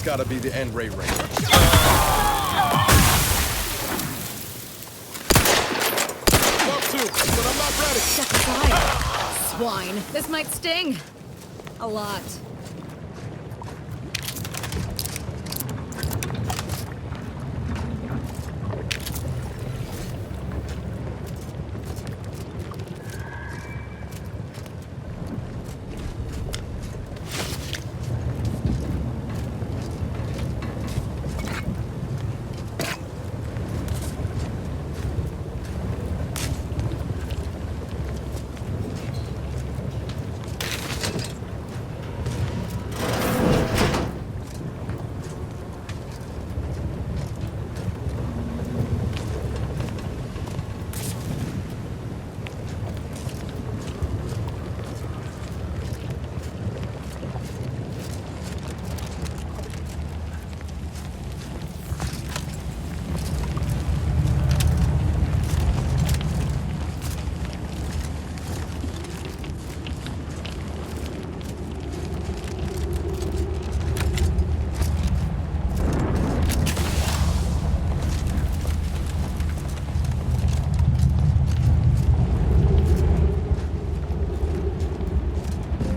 That's gotta be the end ray ring. Love to, but I'm not ready. Step aside. Swine. This might sting. A lot.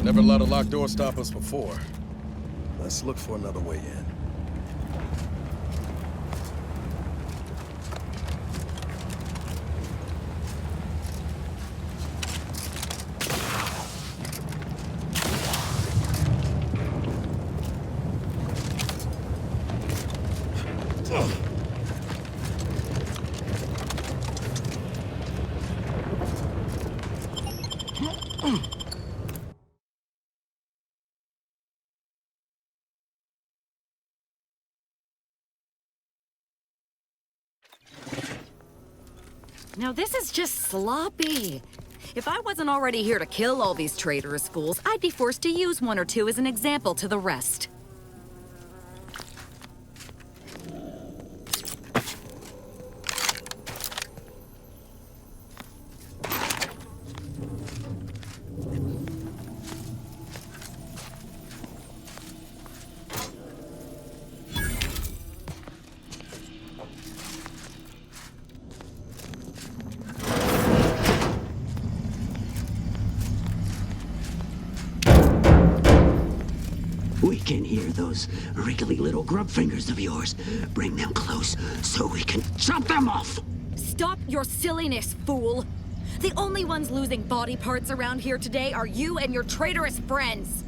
Never let a locked door stop us before. Let's look for another way in. Now this is just sloppy. If I wasn't already here to kill all these traitorous fools, I'd be forced to use one or two as an example to the rest. We can hear those wriggly little grub fingers of yours. Bring them close so we can chop them off! Stop your silliness, fool! The only ones losing body parts around here today are you and your traitorous friends!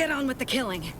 get on with the killing.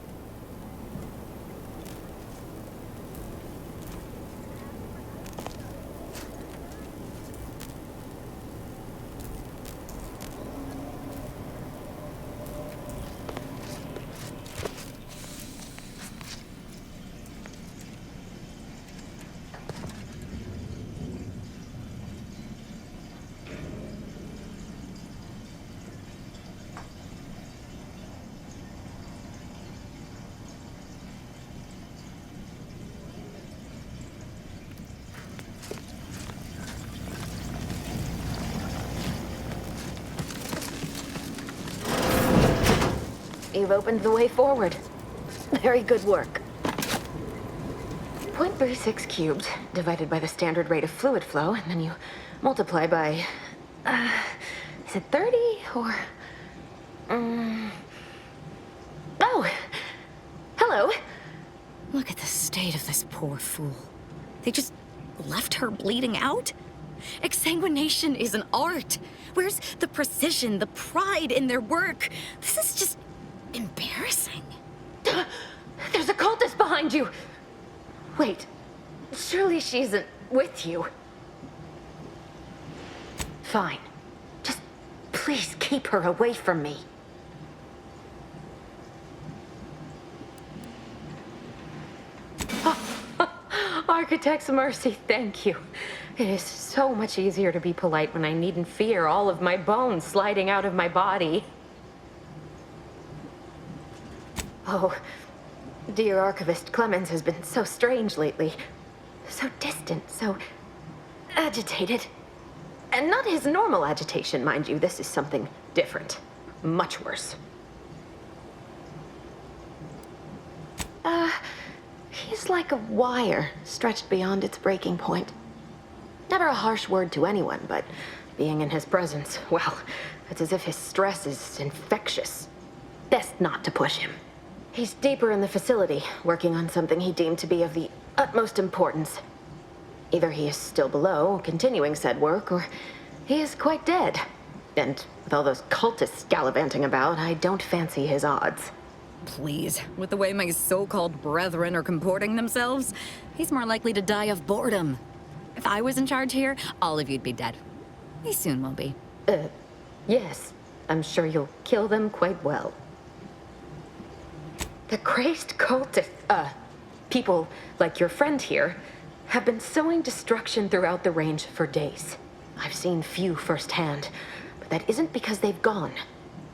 You've opened the way forward. Very good work. 0.36 cubed divided by the standard rate of fluid flow, and then you multiply by... is it 30 or... Oh! Hello! Look at the state of this poor fool. They just left her bleeding out? Exsanguination is an art. Where's the precision, the pride in their work? This is just embarrassing. There's a cultist behind you! Wait, surely she isn't with you. Fine. Just please keep her away from me. Architect's mercy, thank you. It is so much easier to be polite when I needn't fear all of my bones sliding out of my body. Oh, dear Archivist Clemens has been so strange lately. So distant, so agitated. And not his normal agitation, mind you. This is something different. Much worse. He's like a wire stretched beyond its breaking point. Never a harsh word to anyone, but being in his presence, well, it's as if his stress is infectious. Best not to push him. He's deeper in the facility, working on something he deemed to be of the utmost importance. Either he is still below, continuing said work, or he is quite dead. And with all those cultists gallivanting about, I don't fancy his odds. Please, with the way my so-called brethren are comporting themselves, he's more likely to die of boredom. If I was in charge here, all of you'd be dead. He soon will be. Yes. I'm sure you'll kill them quite well. The crazed cultists, people like your friend here, have been sowing destruction throughout the range for days. I've seen few firsthand, but that isn't because they've gone.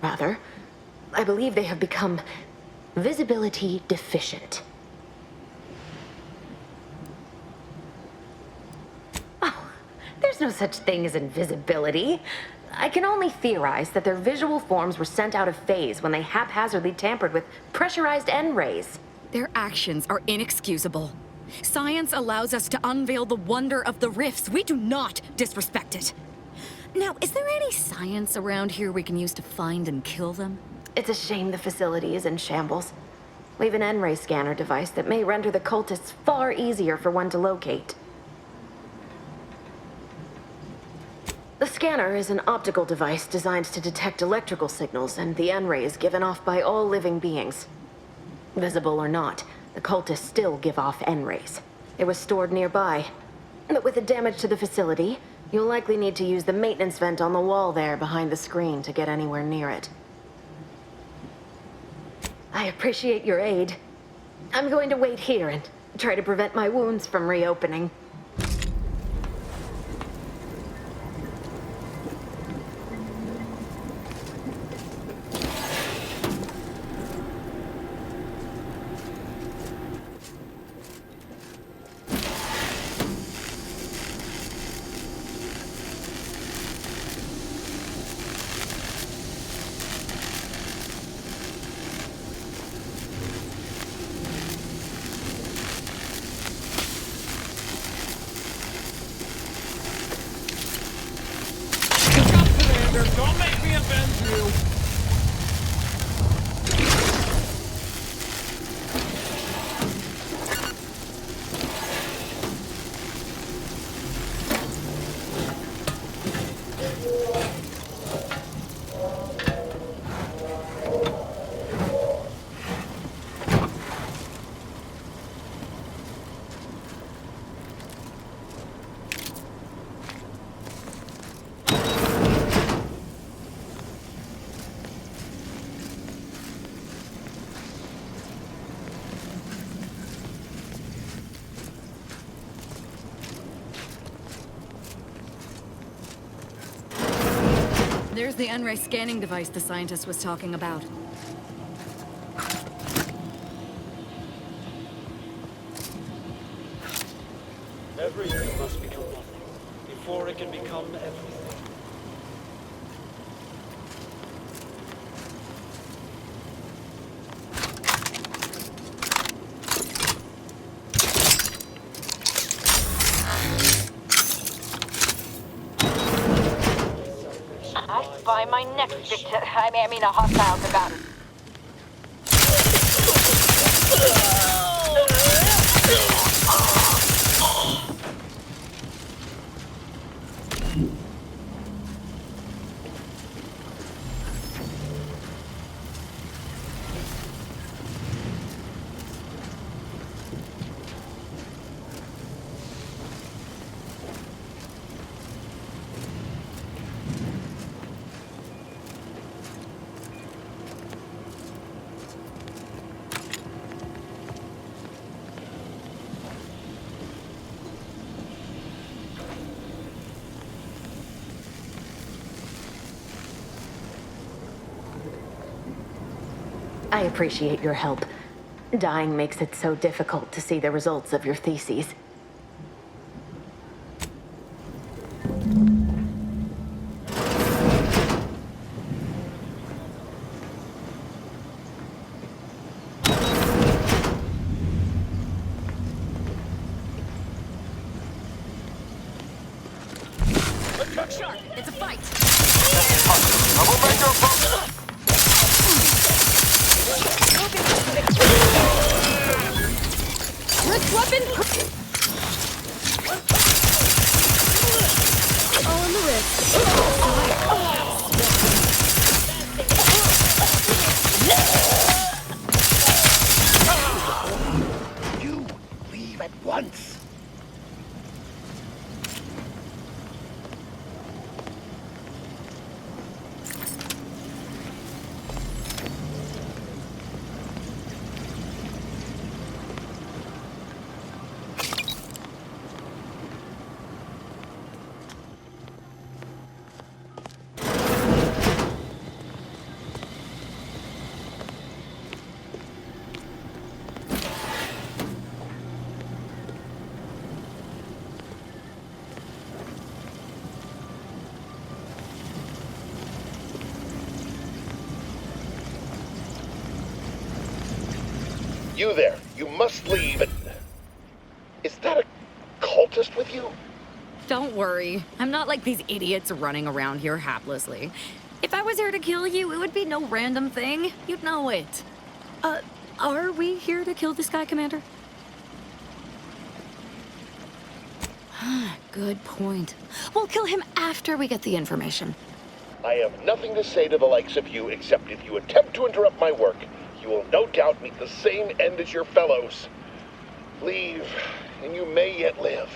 Rather, I believe they have become visibility deficient. Oh, there's no such thing as invisibility. I can only theorize that their visual forms were sent out of phase when they haphazardly tampered with pressurized N-rays. Their actions are inexcusable. Science allows us to unveil the wonder of the rifts. We do not disrespect it. Now, is there any science around here we can use to find and kill them? It's a shame the facility is in shambles. We have an N-ray scanner device that may render the cultists far easier for one to locate. The scanner is an optical device designed to detect electrical signals and the N-rays given off by all living beings. Visible or not, the cultists still give off N-rays. It was stored nearby. But with the damage to the facility, you'll likely need to use the maintenance vent on the wall there behind the screen to get anywhere near it. I appreciate your aid. I'm going to wait here and try to prevent my wounds from reopening. Don't make me avenge you! There's the N-ray scanning device the scientist was talking about. Everything must become nothing before it can become everything. I'd buy my next victim. I mean, a hostile combatant. I appreciate your help. Dying makes it so difficult to see the results of your theses. Shark, it's a fight! Wrist weapon! All in the wrist. You leave at once. You there, you must leave. Is that a cultist with you? Don't worry. I'm not like these idiots running around here haplessly. If I was here to kill you, it would be no random thing. You'd know it. Are we here to kill this guy, Commander? Good point. We'll kill him after we get the information. I have nothing to say to the likes of you except if you attempt to interrupt my work, you will no doubt meet the same end as your fellows. Leave, and you may yet live.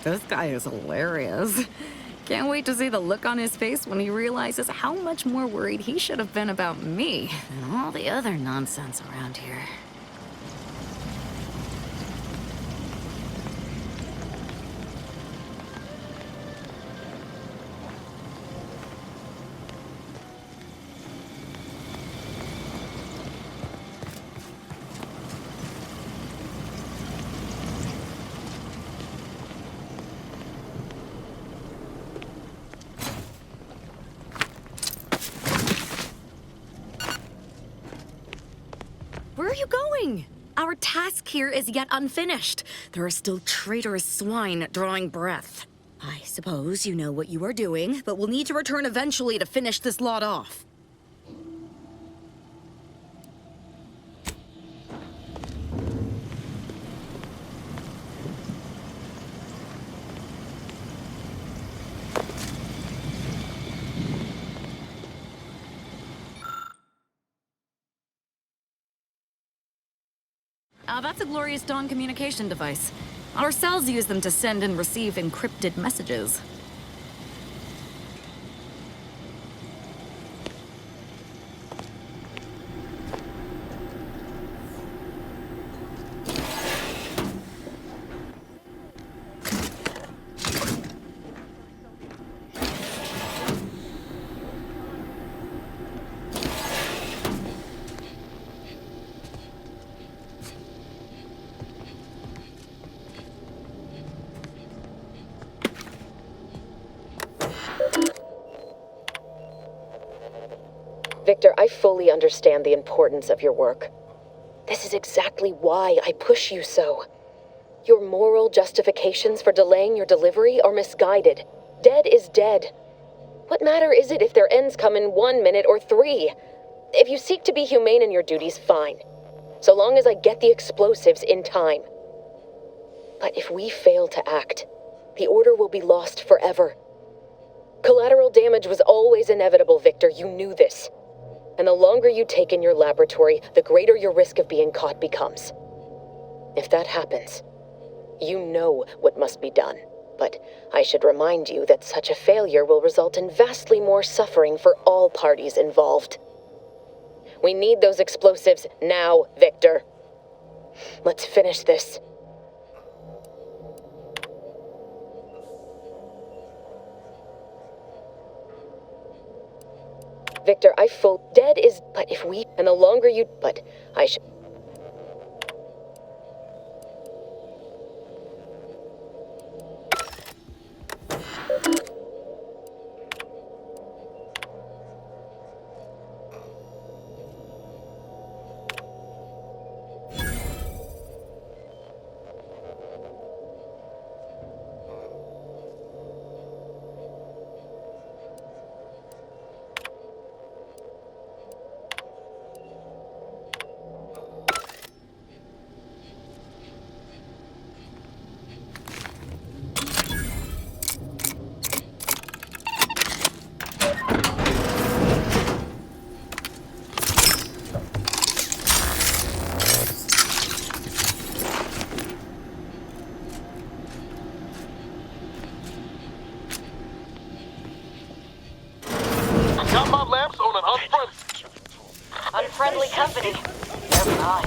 This guy is hilarious. Can't wait to see the look on his face when he realizes how much more worried he should have been about me than all the other nonsense around here. Where are you going? Our task here is yet unfinished. There are still traitorous swine drawing breath. I suppose you know what you are doing, but we'll need to return eventually to finish this lot off. That's a Glorious Dawn communication device. Our cells use them to send and receive encrypted messages. Victor, I fully understand the importance of your work. This is exactly why I push you so. Your moral justifications for delaying your delivery are misguided. Dead is dead. What matter is it if their ends come in 1 minute or 3? If you seek to be humane in your duties, fine. So long as I get the explosives in time. But if we fail to act, the order will be lost forever. Collateral damage was always inevitable, Victor. You knew this. And the longer you take in your laboratory, the greater your risk of being caught becomes. If that happens, you know what must be done. But I should remind you that such a failure will result in vastly more suffering for all parties involved. We need those explosives now, Victor. Let's finish this. Victor, dead is, but if we, and the longer you, but I should. Got my lamps on an Unfriendly company. Never mind.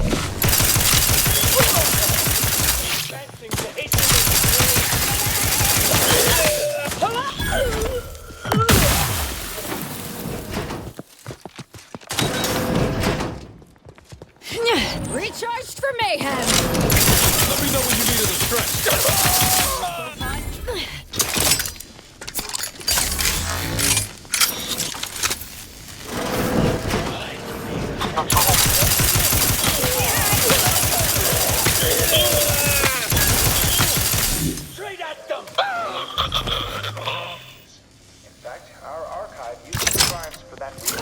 Advancing to hatred. Recharged for mayhem! Let me know when you needed a stretch. Straight at them! In fact, our archive uses primes for that reason.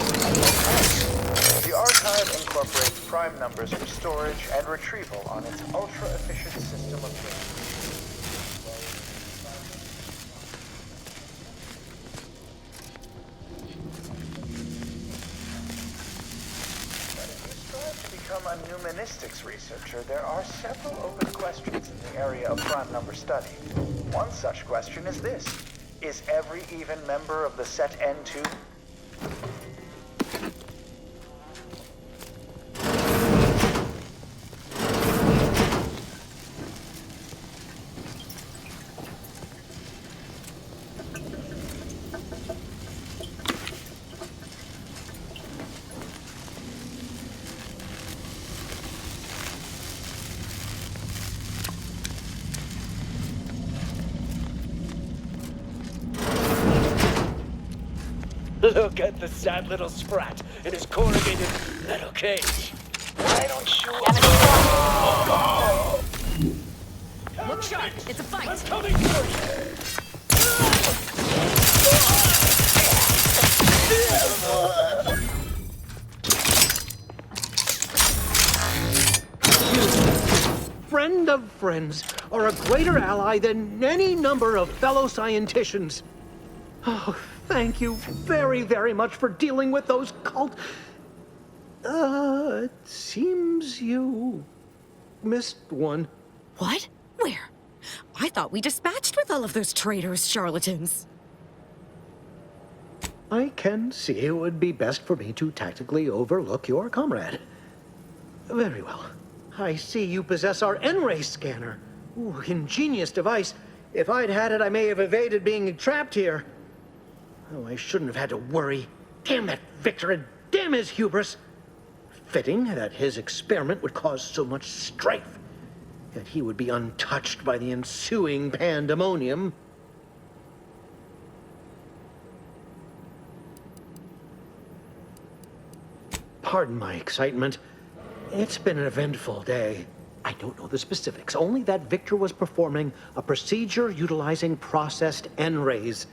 The archive incorporates prime numbers for storage and retrieval on its ultra-efficient system of things. But if you strive to become a numenistics researcher, there are several open questions in the area of prime number study. One such question is this: is every even member of the set N2? Look at the sad little sprat in his corrugated metal cage. Why don't you... Look sharp! It's a fight! I'm coming for you! Friend of friends are a greater ally than any number of fellow scienticians. Oh, thank you very, very much for dealing with those cult... it seems you missed one. What? Where? I thought we dispatched with all of those traitors, charlatans. I can see it would be best for me to tactically overlook your comrade. Very well. I see you possess our N-ray scanner. Ooh, ingenious device. If I'd had it, I may have evaded being trapped here. Oh, I shouldn't have had to worry. Damn that Victor and damn his hubris. Fitting that his experiment would cause so much strife. That he would be untouched by the ensuing pandemonium. Pardon my excitement. It's been an eventful day. I don't know the specifics, only that Victor was performing a procedure utilizing processed N-rays.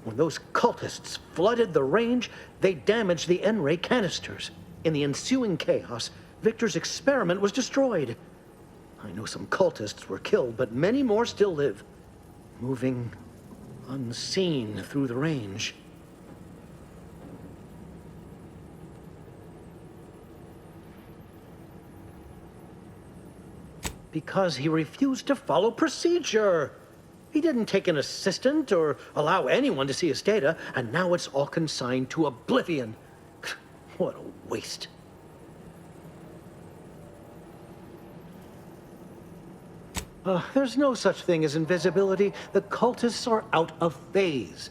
When those cultists flooded the range, they damaged the N-ray canisters. In the ensuing chaos, Victor's experiment was destroyed. I know some cultists were killed, but many more still live, moving unseen through the range. Because he refused to follow procedure. He didn't take an assistant or allow anyone to see his data, and now it's all consigned to oblivion. What a waste. There's no such thing as invisibility. The cultists are out of phase.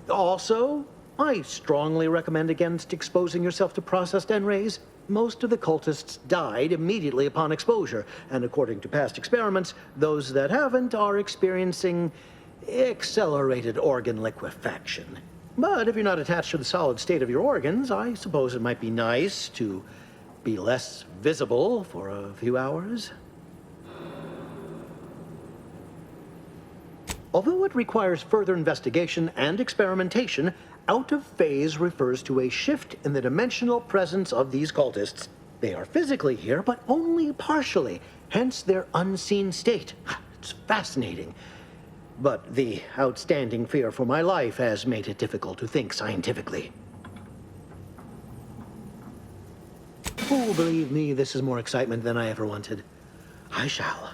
Also, I strongly recommend against exposing yourself to processed N-rays. Most of the cultists died immediately upon exposure, and according to past experiments, those that haven't are experiencing accelerated organ liquefaction. But if you're not attached to the solid state of your organs, I suppose it might be nice to be less visible for a few hours. Although it requires further investigation and experimentation, out of phase refers to a shift in the dimensional presence of these cultists. They are physically here, but only partially, hence their unseen state. It's fascinating. But the outstanding fear for my life has made it difficult to think scientifically. Oh, believe me, this is more excitement than I ever wanted. I shall.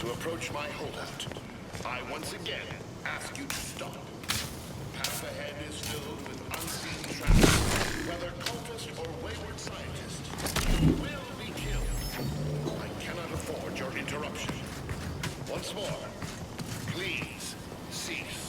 To approach my holdout, I once again ask you to stop. Path ahead is filled with unseen traps. Whether cultist or wayward scientist, you will be killed. I cannot afford your interruption. Once more, please cease.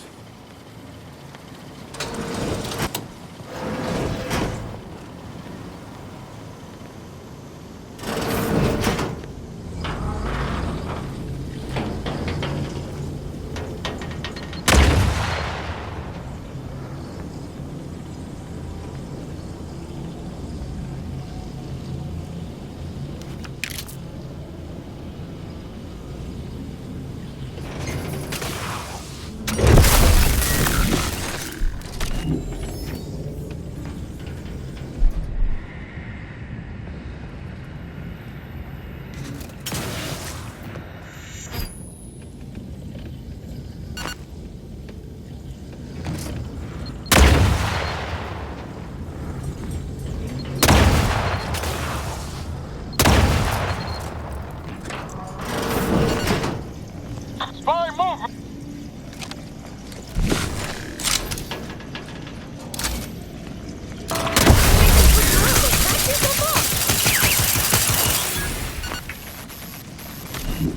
How many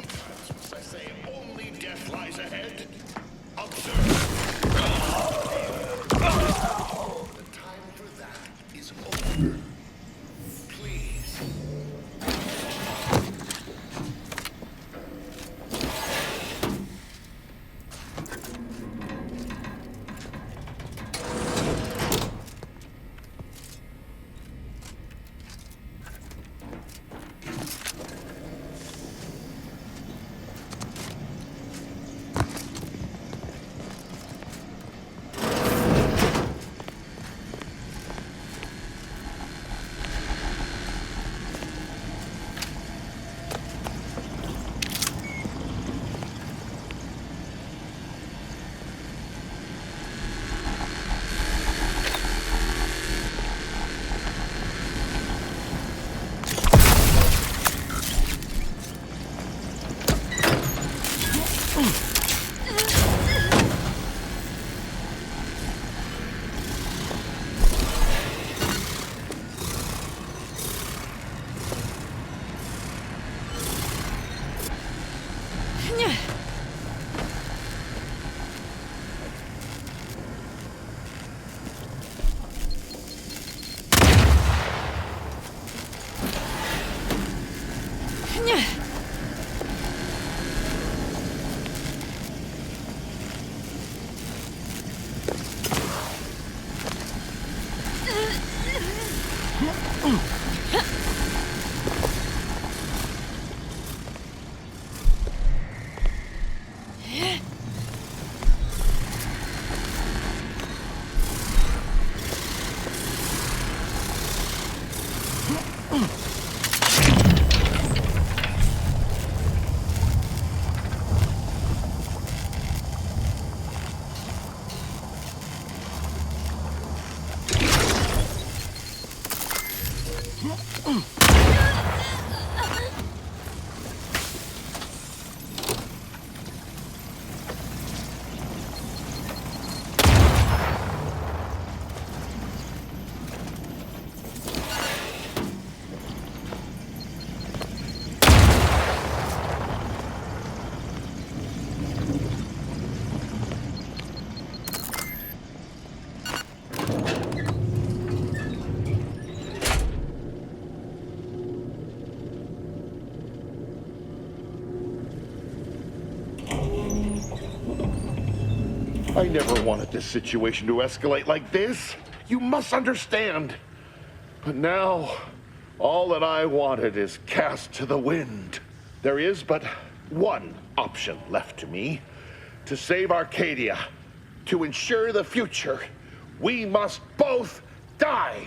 times must I say only death lies ahead? Observe. The time for that is over. Please. I never wanted this situation to escalate like this. You must understand. But now, all that I wanted is cast to the wind. There is but one option left to me. To save Arcadia, to ensure the future, we must both die.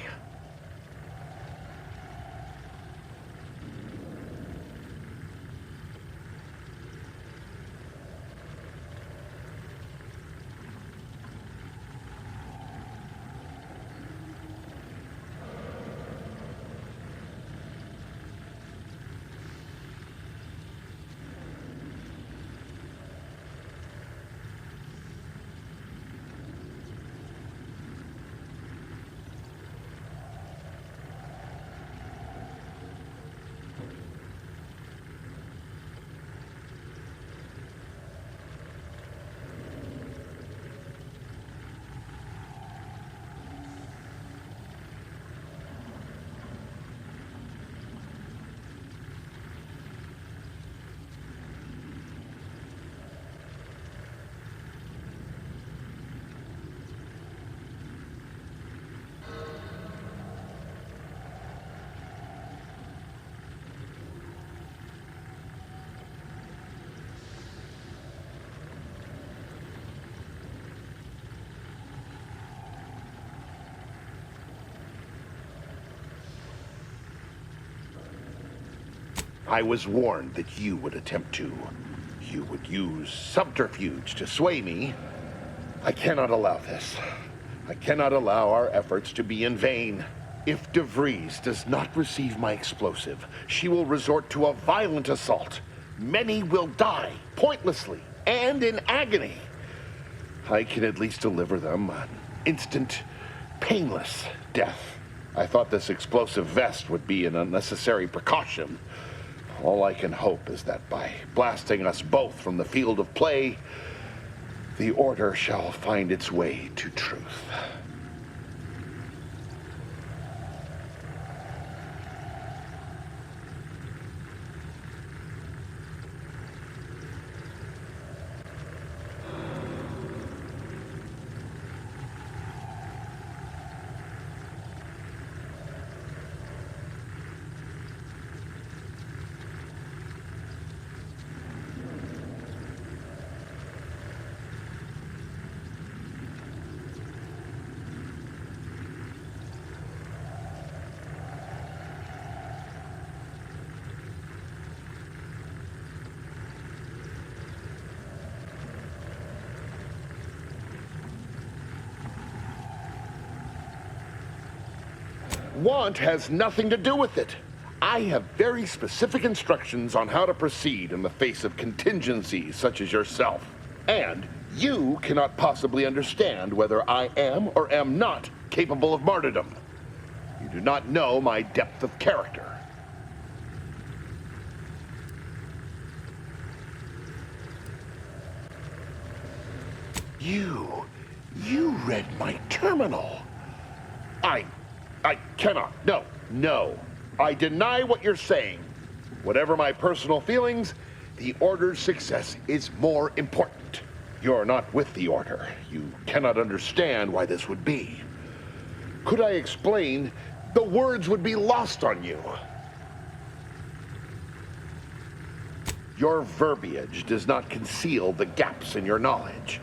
I was warned that you would attempt to. You would use subterfuge to sway me. I cannot allow this. I cannot allow our efforts to be in vain. If DeVries does not receive my explosive, she will resort to a violent assault. Many will die, pointlessly, and in agony. I can at least deliver them an instant, painless death. I thought this explosive vest would be an unnecessary precaution. All I can hope is that by blasting us both from the field of play, the Order shall find its way to truth. Want has nothing to do with it. I have very specific instructions on how to proceed in the face of contingencies such as yourself. And you cannot possibly understand whether I am or am not capable of martyrdom. You do not know my depth of character. You read my terminal. I cannot. No. I deny what you're saying. Whatever my personal feelings, the Order's success is more important. You're not with the Order. You cannot understand why this would be. Could I explain, the words would be lost on you. Your verbiage does not conceal the gaps in your knowledge.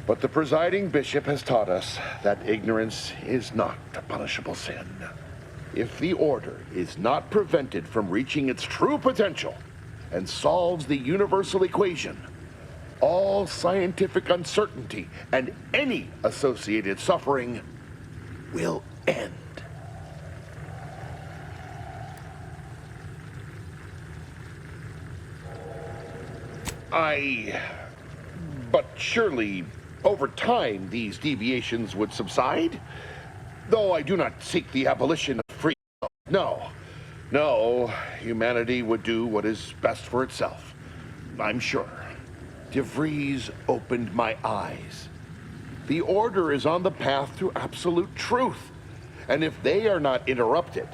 But the presiding bishop has taught us that ignorance is not a punishable sin. If the Order is not prevented from reaching its true potential and solves the universal equation, all scientific uncertainty and any associated suffering will end. But surely, over time, these deviations would subside? Though I do not seek the abolition of free will. No, humanity would do what is best for itself. I'm sure. DeVries opened my eyes. The Order is on the path to absolute truth. And if they are not interrupted,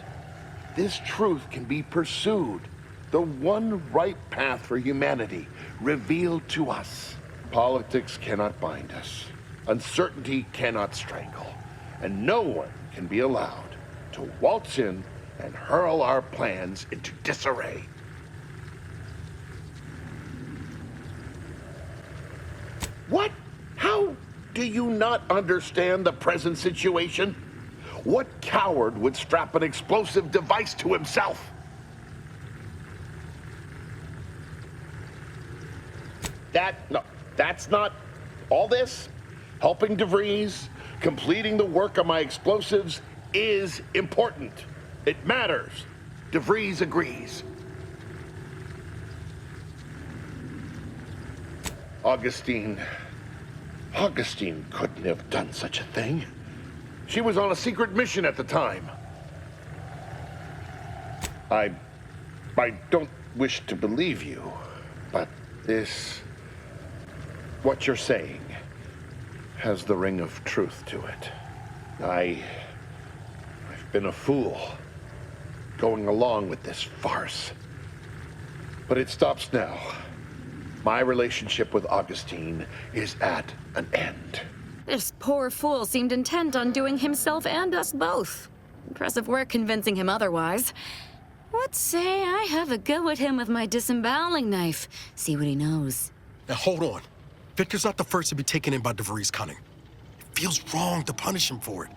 this truth can be pursued. The one right path for humanity revealed to us. Politics cannot bind us. Uncertainty cannot strangle. And no one can be allowed to waltz in and hurl our plans into disarray. What? How do you not understand the present situation? What coward would strap an explosive device to himself? That's not all this. Helping DeVries, completing the work on my explosives is important. It matters. DeVries agrees. Augustine couldn't have done such a thing. She was on a secret mission at the time. I don't wish to believe you, but what you're saying has the ring of truth to it. I've been a fool going along with this farce. But it stops now. My relationship with Augustine is at an end. This poor fool seemed intent on doing himself and us both. Impressive work convincing him otherwise. Let's say I have a go at him with my disemboweling knife. See what he knows. Now hold on. Victor's not the first to be taken in by DeVries' cunning. It feels wrong to punish him for it.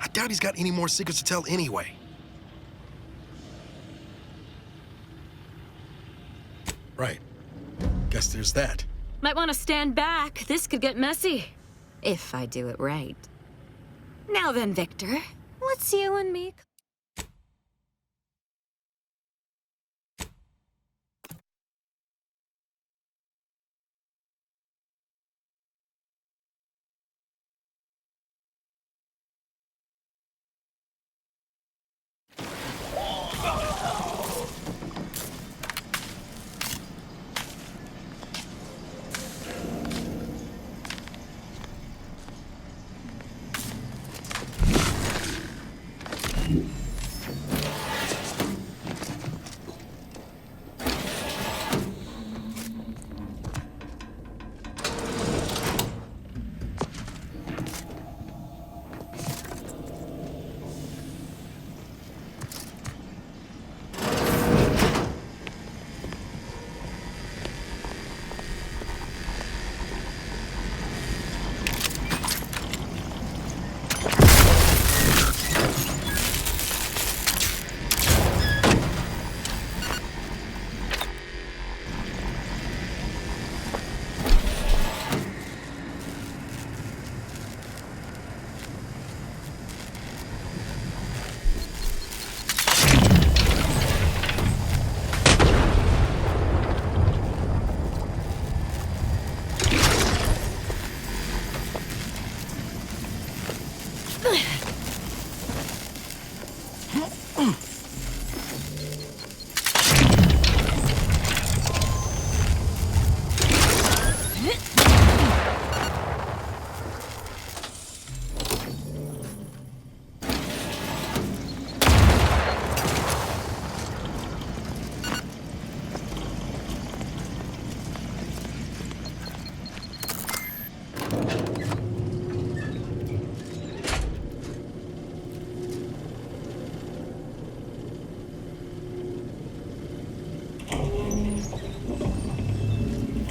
I doubt he's got any more secrets to tell anyway. Right. Guess there's that. Might want to stand back. This could get messy. If I do it right. Now then, Victor, let's you and me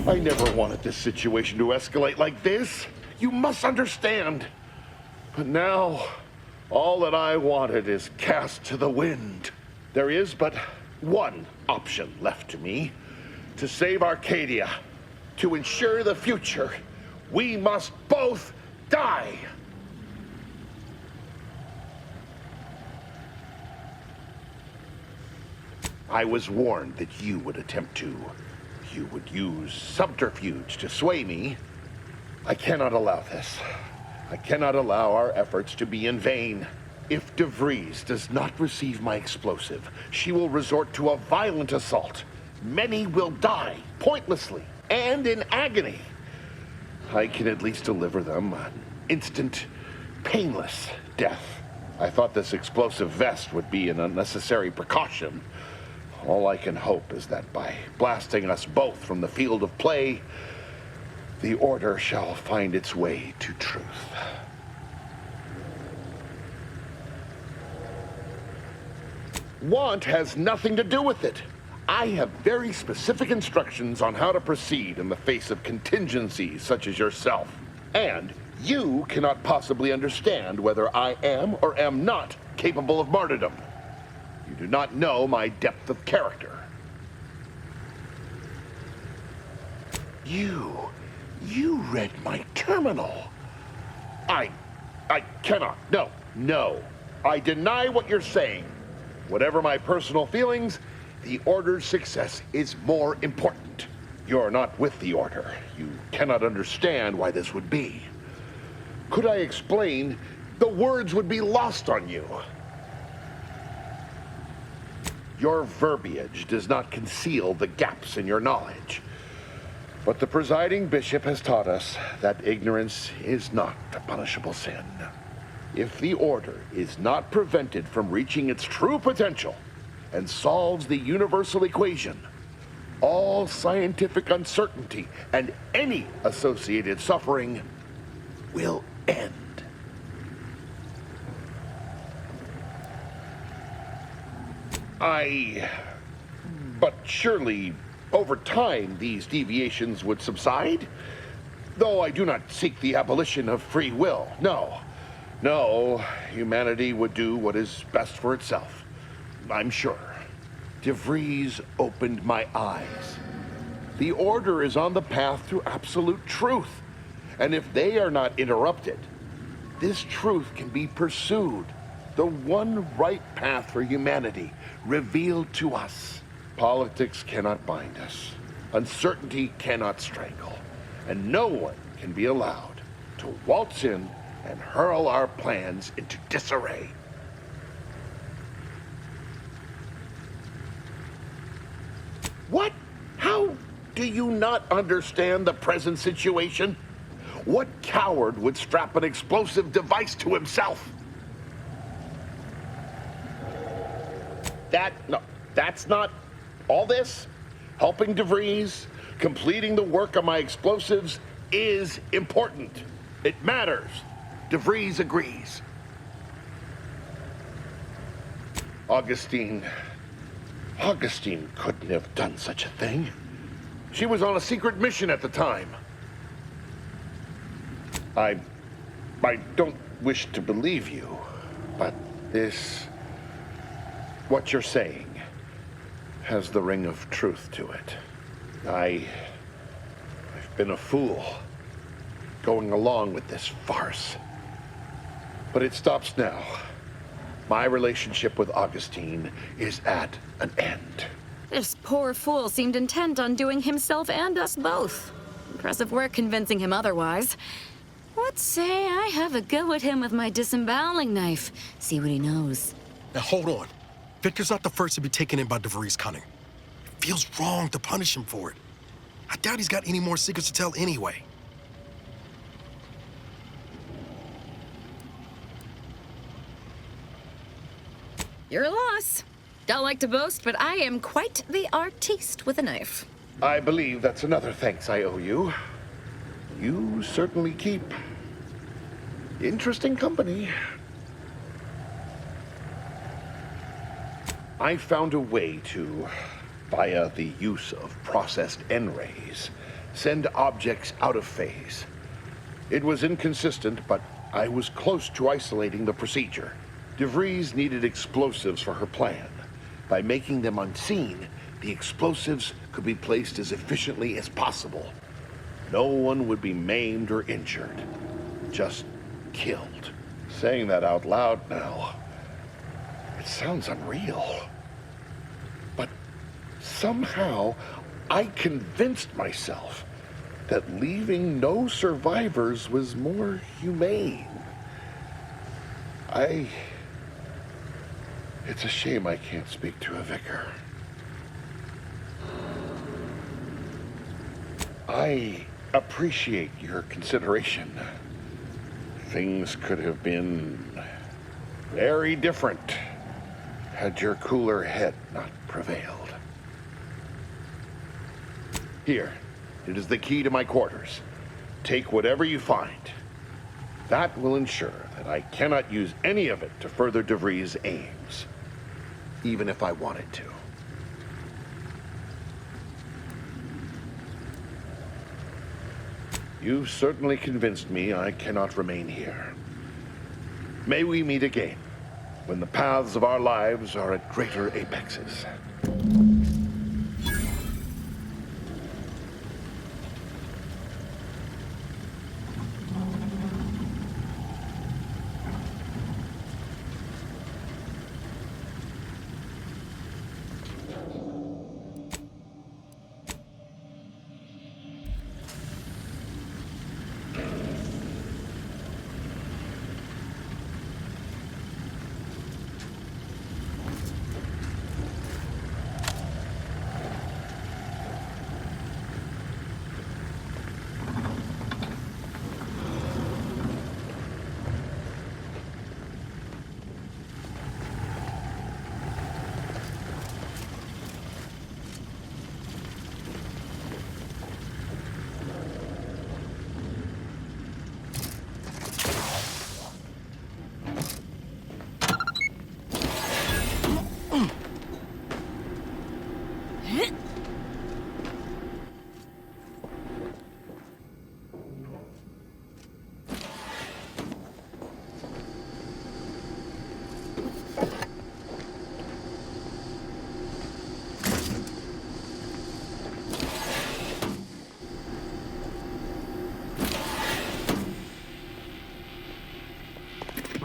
I never wanted this situation to escalate like this. You must understand. But now, all that I wanted is cast to the wind. There is but one option left to me. To save Arcadia, to ensure the future, we must both die. I was warned that you would attempt to. You would use subterfuge to sway me. I cannot allow this. I cannot allow our efforts to be in vain. If DeVries does not receive my explosive, she will resort to a violent assault. Many will die, pointlessly, and in agony. I can at least deliver them an instant, painless death. I thought this explosive vest would be an unnecessary precaution. All I can hope is that by blasting us both from the field of play, the Order shall find its way to truth. Want has nothing to do with it. I have very specific instructions on how to proceed in the face of contingencies such as yourself. And you cannot possibly understand whether I am or am not capable of martyrdom. You do not know my depth of character. You read my terminal. I cannot. No. I deny what you're saying. Whatever my personal feelings, the Order's success is more important. You're not with the Order. You cannot understand why this would be. Could I explain, the words would be lost on you. Your verbiage does not conceal the gaps in your knowledge. But the presiding bishop has taught us that ignorance is not a punishable sin. If the Order is not prevented from reaching its true potential and solves the universal equation, all scientific uncertainty and any associated suffering will end. But surely, over time, these deviations would subside? Though I do not seek the abolition of free will, no. No, humanity would do what is best for itself. I'm sure. DeVries opened my eyes. The Order is on the path to absolute truth. And if they are not interrupted, this truth can be pursued. The one right path for humanity revealed to us. Politics cannot bind us. Uncertainty cannot strangle. And no one can be allowed to waltz in and hurl our plans into disarray. What? How do you not understand the present situation? What coward would strap an explosive device to himself? That's not all this. Helping DeVries, completing the work on my explosives is important. It matters. DeVries agrees. Augustine couldn't have done such a thing. She was on a secret mission at the time. I don't wish to believe you, but what you're saying has the ring of truth to it. I've been a fool going along with this farce. But it stops now. My relationship with Augustine is at an end. This poor fool seemed intent on doing himself and us both. Impressive work convincing him otherwise. Let's say I have a go at him with my disemboweling knife. See what he knows. Now hold on. Victor's not the first to be taken in by DeVries' cunning. It feels wrong to punish him for it. I doubt he's got any more secrets to tell anyway. Your loss. Don't like to boast, but I am quite the artiste with a knife. I believe that's another thanks I owe you. You certainly keep interesting company. I found a way to, via the use of processed N-rays, send objects out of phase. It was inconsistent, but I was close to isolating the procedure. DeVries needed explosives for her plan. By making them unseen, the explosives could be placed as efficiently as possible. No one would be maimed or injured, just killed. Saying that out loud now, it sounds unreal. But somehow, I convinced myself that leaving no survivors was more humane. It's a shame I can't speak to a vicar. I appreciate your consideration. Things could have been very different had your cooler head not prevailed. Here, it is the key to my quarters. Take whatever you find. That will ensure that I cannot use any of it to further DeVries' aims, even if I wanted to. You've certainly convinced me I cannot remain here. May we meet again, when the paths of our lives are at greater apexes.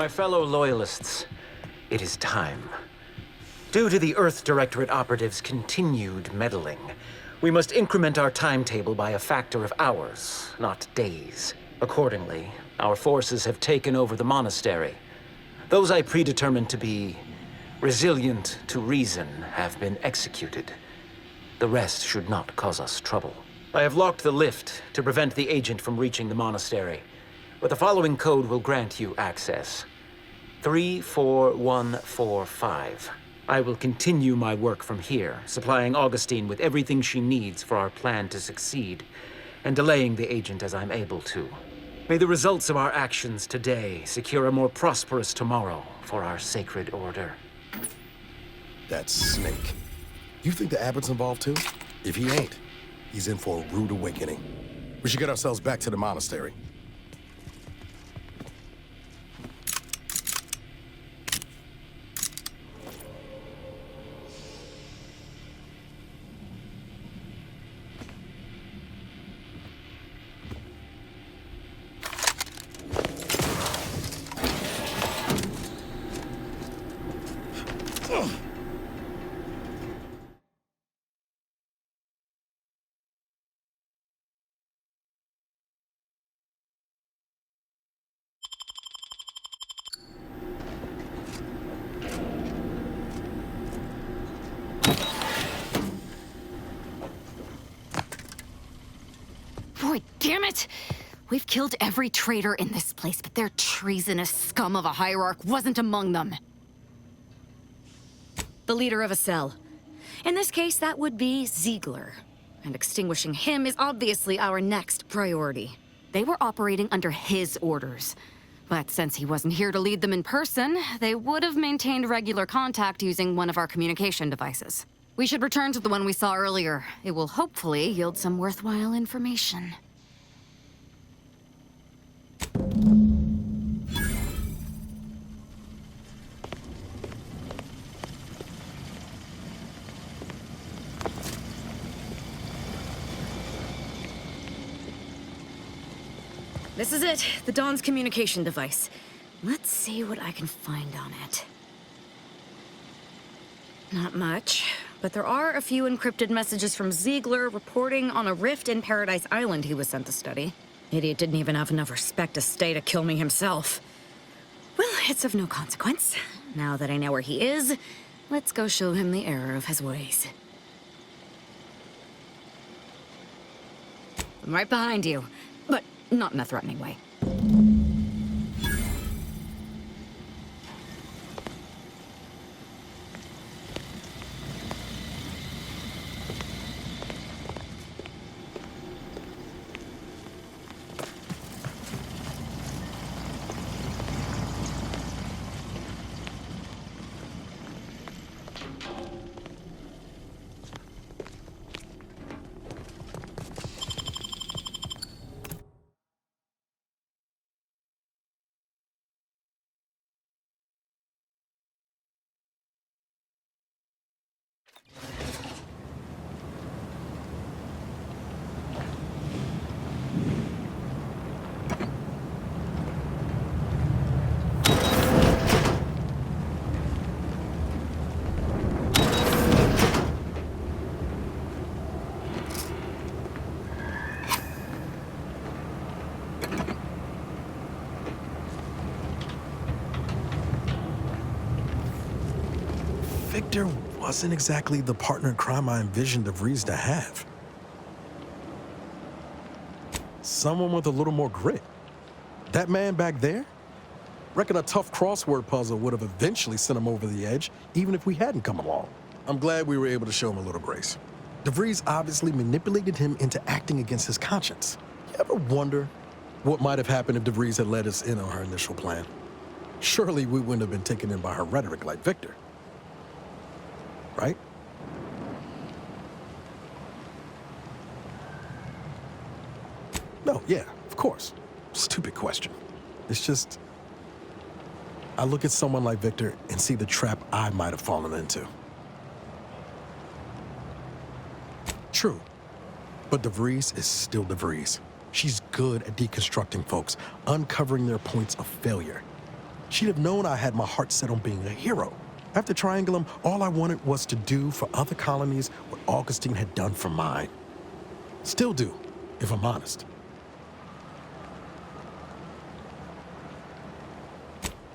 My fellow Loyalists, it is time. Due to the Earth Directorate operatives' continued meddling, we must increment our timetable by a factor of hours, not days. Accordingly, our forces have taken over the monastery. Those I predetermined to be resilient to reason have been executed. The rest should not cause us trouble. I have locked the lift to prevent the agent from reaching the monastery, but the following code will grant you access. 34145. I will continue my work from here, supplying Augustine with everything she needs for our plan to succeed, and delaying the agent as I'm able to. May the results of our actions today secure a more prosperous tomorrow for our sacred order. That snake. You think the abbot's involved too? If he ain't, he's in for a rude awakening. We should get ourselves back to the monastery. Boy, damn it! We've killed every traitor in this place, but their treasonous scum of a hierarch wasn't among them. The leader of a cell. In this case, that would be Ziegler. And extinguishing him is obviously our next priority. They were operating under his orders. But since he wasn't here to lead them in person, they would have maintained regular contact using one of our communication devices. We should return to the one we saw earlier. It will hopefully yield some worthwhile information. This is it, the Dawn's communication device. Let's see what I can find on it. Not much, but there are a few encrypted messages from Ziegler reporting on a rift in Paradise Island he was sent to study. Idiot didn't even have enough respect to stay to kill me himself. Well, it's of no consequence. Now that I know where he is, let's go show him the error of his ways. I'm right behind you, but not in a threatening way. Victor wasn't exactly the partner in crime I envisioned DeVries to have. Someone with a little more grit. That man back there? Reckon a tough crossword puzzle would have eventually sent him over the edge, even if we hadn't come along. I'm glad we were able to show him a little grace. DeVries obviously manipulated him into acting against his conscience. You ever wonder what might have happened if DeVries had let us in on her initial plan? Surely we wouldn't have been taken in by her rhetoric like Victor. Right? No, yeah, of course. Stupid question. It's just, I look at someone like Victor and see the trap I might have fallen into. True, but DeVries is still DeVries. She's good at deconstructing folks, uncovering their points of failure. She'd have known I had my heart set on being a hero. After Triangulum, all I wanted was to do for other colonies what Augustine had done for mine. Still do, if I'm honest.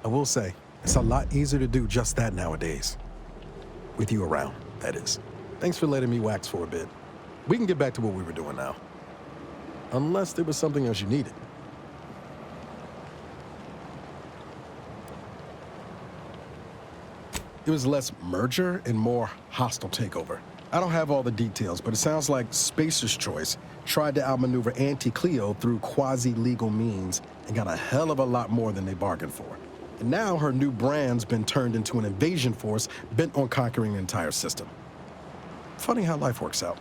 I will say, it's a lot easier to do just that nowadays. With you around, that is. Thanks for letting me wax for a bit. We can get back to what we were doing now. Unless there was something else you needed. It was less merger and more hostile takeover. I don't have all the details, but it sounds like Spacer's Choice tried to outmaneuver Anti-Cleo through quasi-legal means and got a hell of a lot more than they bargained for. And now her new brand's been turned into an invasion force bent on conquering the entire system. Funny how life works out.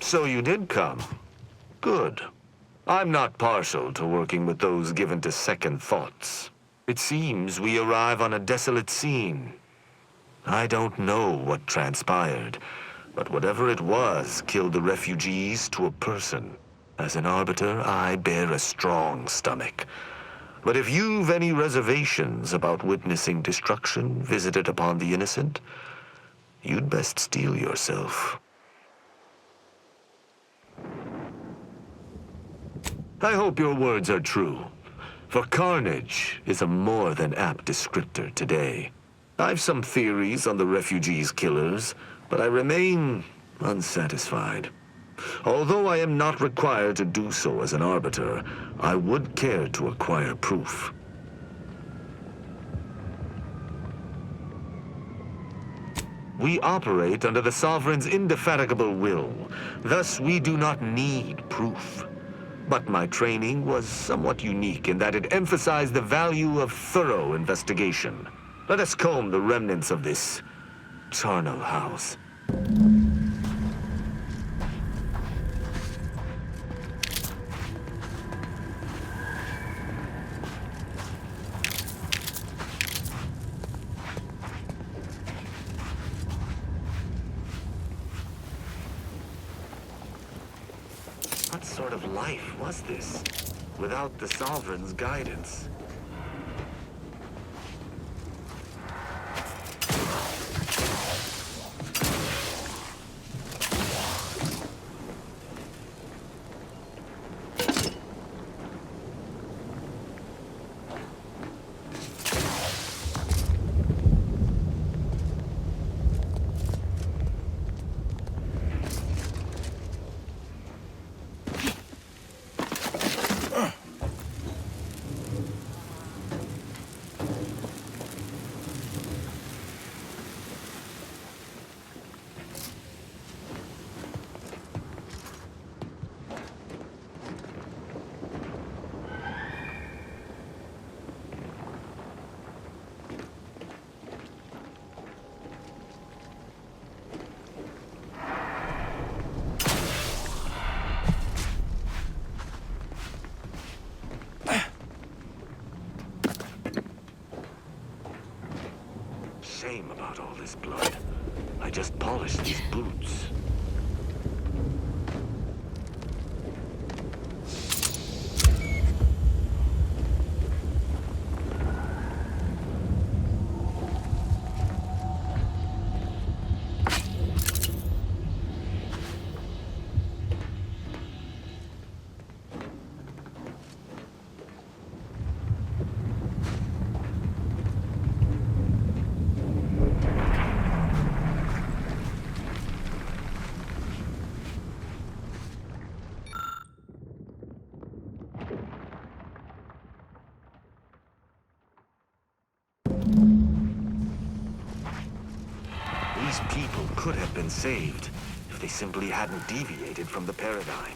So you did come. Good. I'm not partial to working with those given to second thoughts. It seems we arrive on a desolate scene. I don't know what transpired, but whatever it was killed the refugees to a person. As an arbiter, I bear a strong stomach. But if you've any reservations about witnessing destruction visited upon the innocent, you'd best steel yourself. I hope your words are true, for carnage is a more than apt descriptor today. I've some theories on the refugees' killers, but I remain unsatisfied. Although I am not required to do so as an arbiter, I would care to acquire proof. We operate under the Sovereign's indefatigable will, thus we do not need proof. But my training was somewhat unique in that it emphasized the value of thorough investigation. Let us comb the remnants of this charnel house. What sort of life was this, without the Sovereign's guidance? Shame about all this blood. I just polished these boots. These people could have been saved if they simply hadn't deviated from the paradigm.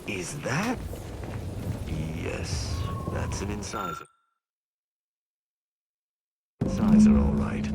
Is that? Yes, that's an incisor. Incisor, all right.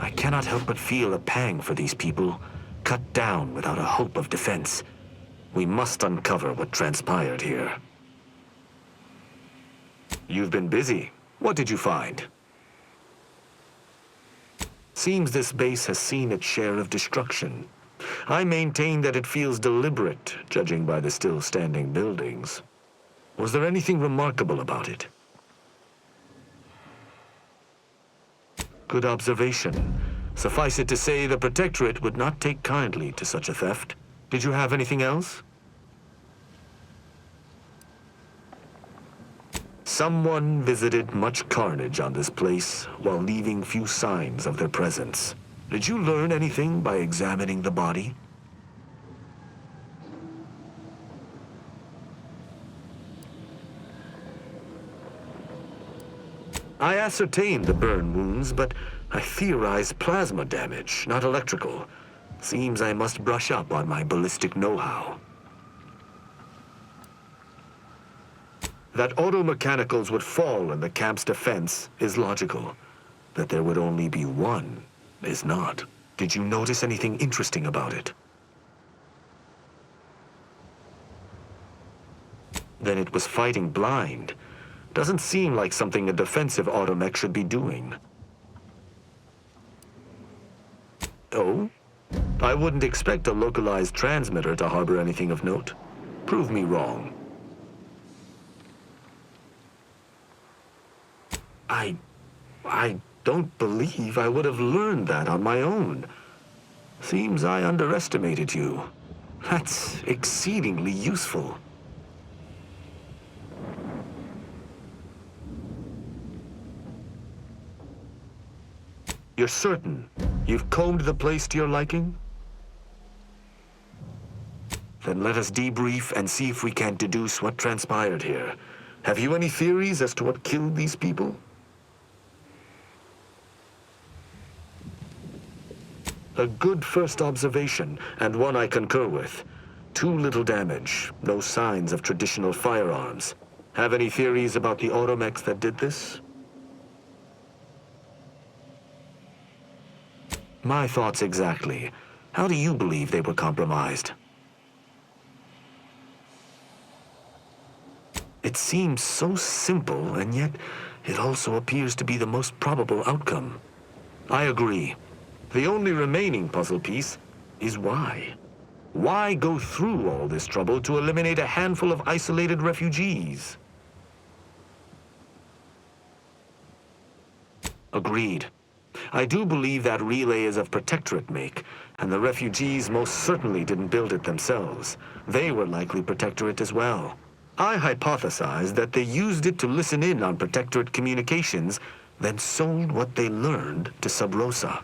I cannot help but feel a pang for these people, cut down without a hope of defense. We must uncover what transpired here. You've been busy. What did you find? Seems this base has seen its share of destruction. I maintain that it feels deliberate, judging by the still standing buildings. Was there anything remarkable about it? Good observation. Suffice it to say, the Protectorate would not take kindly to such a theft. Did you have anything else? Someone visited much carnage on this place while leaving few signs of their presence. Did you learn anything by examining the body? I ascertained the burn wounds, but I theorized plasma damage, not electrical. Seems I must brush up on my ballistic know-how. That auto-mechanicals would fall in the camp's defense is logical. That there would only be one is not. Did you notice anything interesting about it? Then it was fighting blind. Doesn't seem like something a defensive automech should be doing. Oh? I wouldn't expect a localized transmitter to harbor anything of note. Prove me wrong. I don't believe I would have learned that on my own. Seems I underestimated you. That's exceedingly useful. You're certain you've combed the place to your liking? Then let us debrief and see if we can deduce what transpired here. Have you any theories as to what killed these people? A good first observation, and one I concur with. Too little damage, no signs of traditional firearms. Have any theories about the automechs that did this? My thoughts exactly. How do you believe they were compromised? It seems so simple, and yet it also appears to be the most probable outcome. I agree. The only remaining puzzle piece is why. Why go through all this trouble to eliminate a handful of isolated refugees? Agreed. I do believe that relay is of Protectorate make, and the refugees most certainly didn't build it themselves. They were likely Protectorate as well. I hypothesize that they used it to listen in on Protectorate communications, then sold what they learned to Sub Rosa.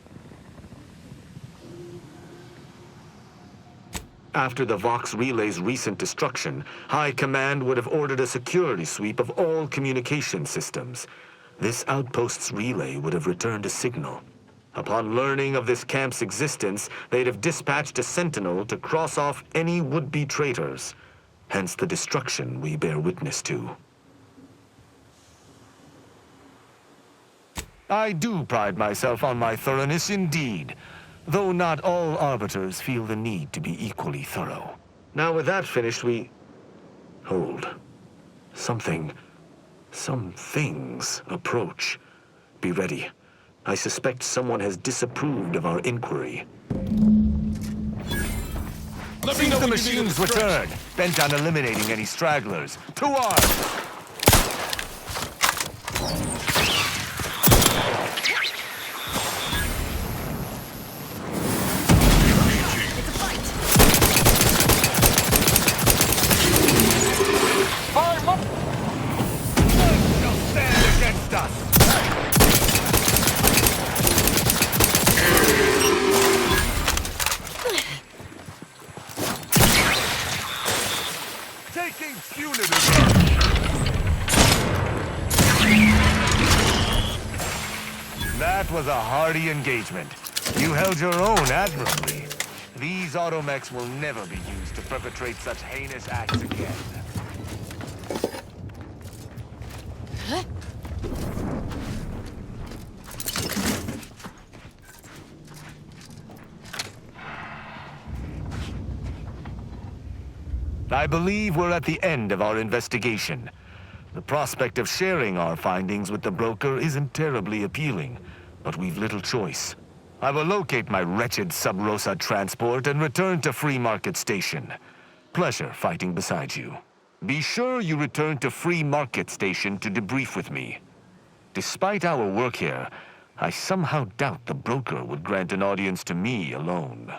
After the Vox relay's recent destruction, High Command would have ordered a security sweep of all communication systems. This outpost's relay would have returned a signal. Upon learning of this camp's existence, they'd have dispatched a sentinel to cross off any would-be traitors. Hence the destruction we bear witness to. I do pride myself on my thoroughness indeed, though not all arbiters feel the need to be equally thorough. Now with that finished, hold. Some things approach. Be ready. I suspect someone has disapproved of our inquiry. See the machines return, bent on eliminating any stragglers. To arms! That was a hardy engagement. You held your own admirably. These automechs will never be used to perpetrate such heinous acts again. I believe we're at the end of our investigation. The prospect of sharing our findings with the broker isn't terribly appealing, but we've little choice. I will locate my wretched Sub Rosa transport and return to Free Market Station. Pleasure fighting beside you. Be sure you return to Free Market Station to debrief with me. Despite our work here, I somehow doubt the broker would grant an audience to me alone.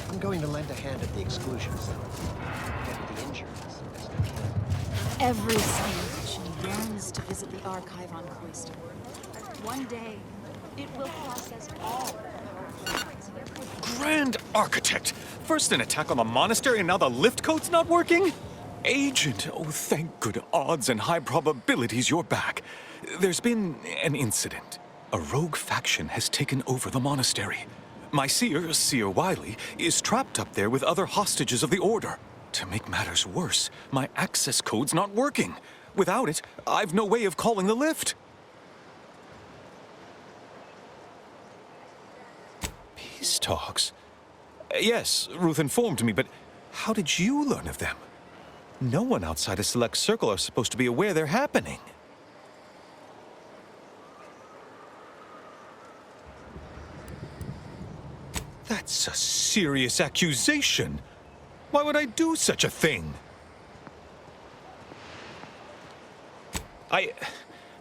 I'm going to lend a hand at the exclusion zone. Get the injured as best I can. Every civilization yearns to visit the archive on Cloister. One day, it will process all Grand Architect! First an attack on the monastery, and now the lift code's not working? Agent, oh thank good odds and high probabilities you're back. There's been an incident. A rogue faction has taken over the monastery. My seer, Seer Wiley, is trapped up there with other hostages of the Order. To make matters worse, my access code's not working. Without it, I've no way of calling the lift. talks. Yes, Ruth informed me, but how did you learn of them? No one outside a select circle are supposed to be aware they're happening. That's a serious accusation. Why would I do such a thing?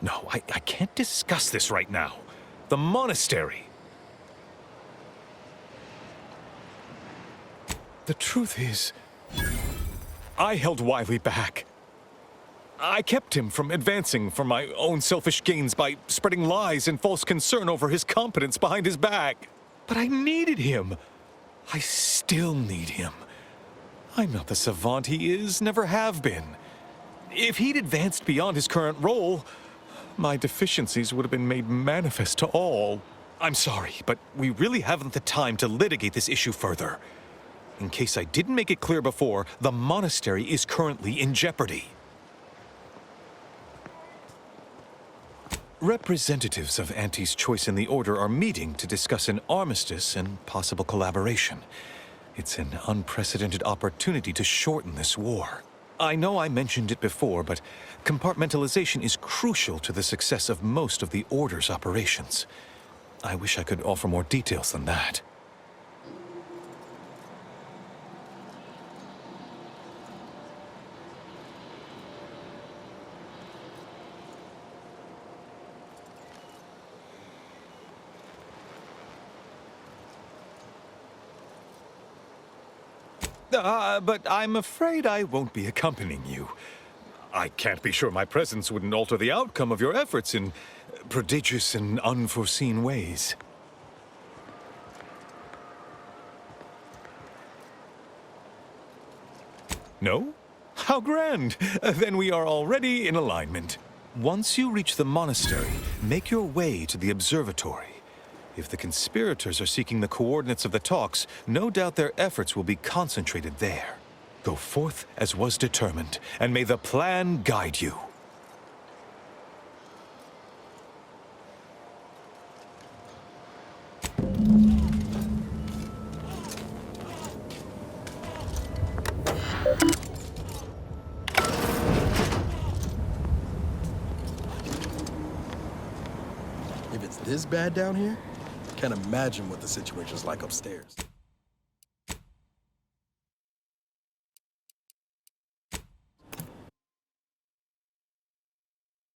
No, I can't discuss this right now. The monastery. The truth is, I held Wiley back. I kept him from advancing for my own selfish gains by spreading lies and false concern over his competence behind his back. But I needed him. I still need him. I'm not the savant he is, never have been. If he'd advanced beyond his current role, my deficiencies would have been made manifest to all. I'm sorry, but we really haven't the time to litigate this issue further. In case I didn't make it clear before, the monastery is currently in jeopardy. Representatives of Auntie's Choice in the Order are meeting to discuss an armistice and possible collaboration. It's an unprecedented opportunity to shorten this war. I know I mentioned it before, but compartmentalization is crucial to the success of most of the Order's operations. I wish I could offer more details than that. But I'm afraid I won't be accompanying you. I can't be sure my presence wouldn't alter the outcome of your efforts in prodigious and unforeseen ways. No? How grand! Then we are already in alignment. Once you reach the monastery, make your way to the observatory. If the conspirators are seeking the coordinates of the talks, no doubt their efforts will be concentrated there. Go forth as was determined, and may the plan guide you. If it's this bad down here, can't imagine what the situation's like upstairs.